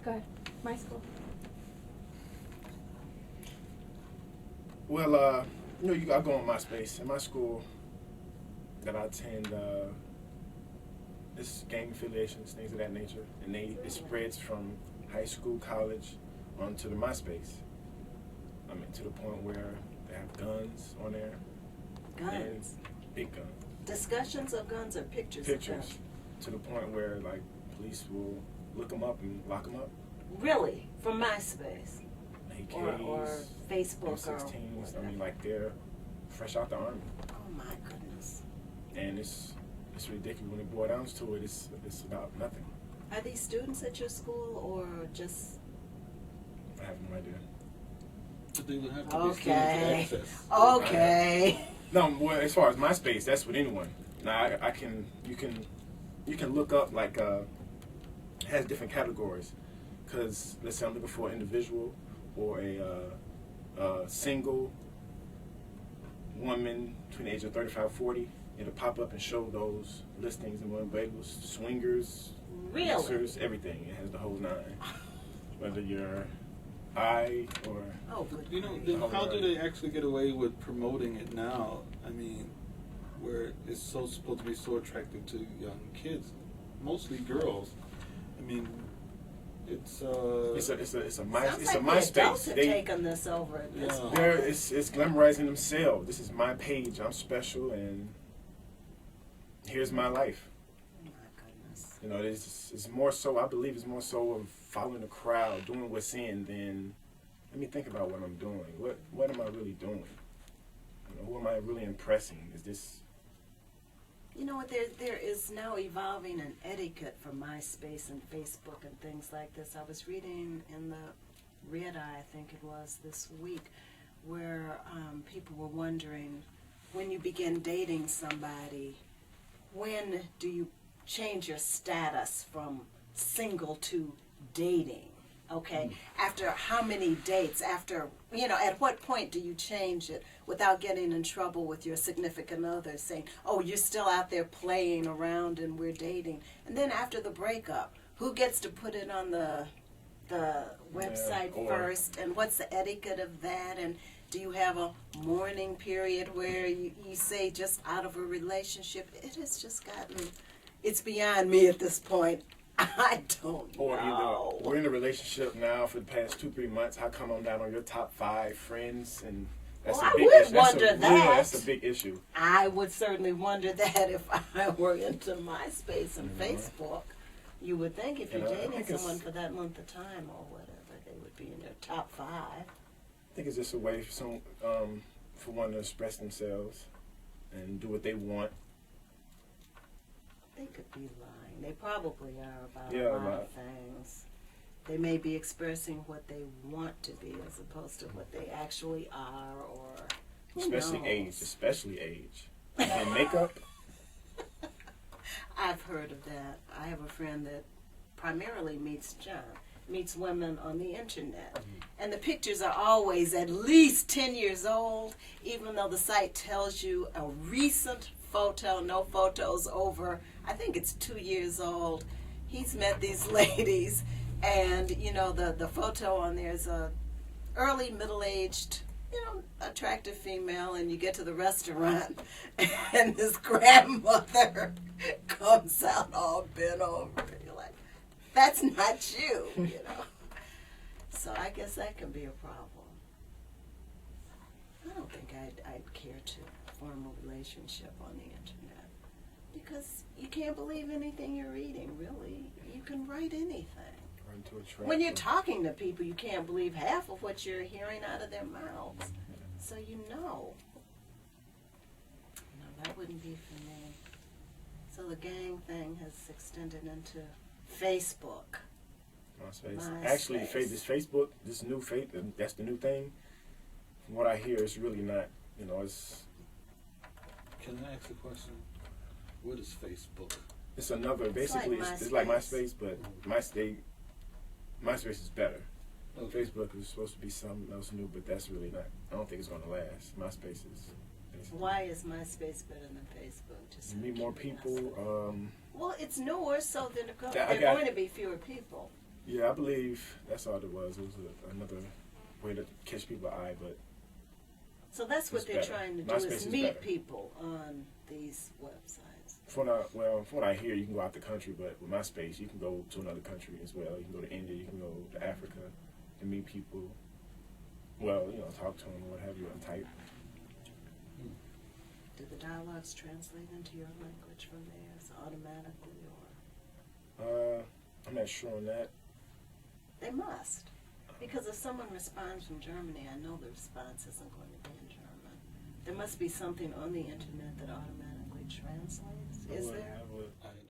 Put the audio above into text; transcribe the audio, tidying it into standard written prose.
Go ahead. My school. Well, I go on MySpace. In my school that I attend, it's gang affiliations, things of that nature, and it spreads from high school, college, onto the MySpace. I mean, to the point where they have guns on there. Guns? Big guns. Discussions of guns or pictures? Pictures. Of guns? To the point where, like, police will look them up and lock them up. Really? From MySpace? AKs, or Facebook M16s. I mean, like, they're fresh out the army. Oh, my goodness. And it's ridiculous. When it boils down to it, it's about nothing. Are these students at your school or just... I have no idea. But they would have to be students to access. Okay. No, well, as far as MySpace, that's with anyone. Now, you can look up, like, it has different categories. Because, let's say I'm looking for an individual or a single woman between the age of 35 and 40. It'll pop up and show those listings and one labels, swingers, Really? mixers, everything. It has the whole nine. Whether you're I or... Oh, good. You know, then how do they actually get away with promoting it now? I mean, where it's supposed to be so attractive to young kids, mostly girls. I mean, it's It's a Sounds MySpace. like the adults have taken this over at this Yeah. point. It's glamorizing themselves. This is my page. I'm special, and here's my life. Oh, my goodness. You know, it's more so. I believe it's more so of following the crowd, doing what's in, than let me think about what I'm doing. What am I really doing? You know, who am I really impressing? Is this? You know what, there is now evolving an etiquette for MySpace and Facebook and things like this. I was reading in the Red Eye, I think it was, this week, where people were wondering, when you begin dating somebody, when do you change your status from single to dating? Okay, after how many dates, after, at what point do you change it without getting in trouble with your significant other saying, oh, you're still out there playing around and we're dating? And then after the breakup, who gets to put it on the website first? And what's the etiquette of that? And do you have a mourning period where you say just out of a relationship? It has just gotten, it's beyond me at this point. I don't know. Or either we're in a relationship now for the past 2-3 months. How come I'm down on your top 5 friends? And that's Well, a I big would issue. wonder that. Yeah, that's a big issue. I would certainly wonder that if I were into MySpace and Facebook. You would think if you're dating someone for that length of time or whatever, they would be in your top 5. I think it's just a way for one to express themselves and do what they want. They could be lying. They probably are about Yeah, a lot of things. They may be expressing what they want to be as opposed to what they actually are, or who Especially knows? age. And makeup. I've heard of that. I have a friend that primarily meets women on the internet. And the pictures are always at least 10 years old, even though the site tells you a recent photo, no photos over, I think it's 2 years old. He's met these ladies, and the photo on there is a early middle-aged, attractive female, and you get to the restaurant, and this grandmother comes out all bent over. You're like, that's not you. So I guess that can be a problem. I don't think I'd care to form a relationship on the internet, because you can't believe anything you're reading, really. You can write anything. Run to a trap. When you're talking to people, you can't believe half of what you're hearing out of their mouths. So No, that wouldn't be for me. So the gang thing has extended into Facebook. MySpace. Actually, this Facebook, this new that's the new thing. From what I hear, it's really not. It's. Can I ask a question? What is Facebook? It's another. Basically, it's like MySpace, but MySpace is better. Okay. Facebook is supposed to be something else new, but that's really not. I don't think it's going to last. MySpace is. Why is MySpace better than Facebook? Just meet more people. Well, it's newer, so there are going to be fewer people. Yeah, I believe that's all it was. It was another way to catch people's eye, but So that's what it's they're better. trying to do MySpace is is meet better. people on these websites. from what I hear, you can go out the country, but with MySpace, you can go to another country as well. You can go to India, you can go to Africa, and meet people. Well, talk to them or what have you, and type. Do the dialogues translate into your language from theirs automatically, or I'm not sure on that. they must? Because if someone responds from Germany, I know the response isn't going to be in German. There must be something on the internet that automatically translates. Is there? I would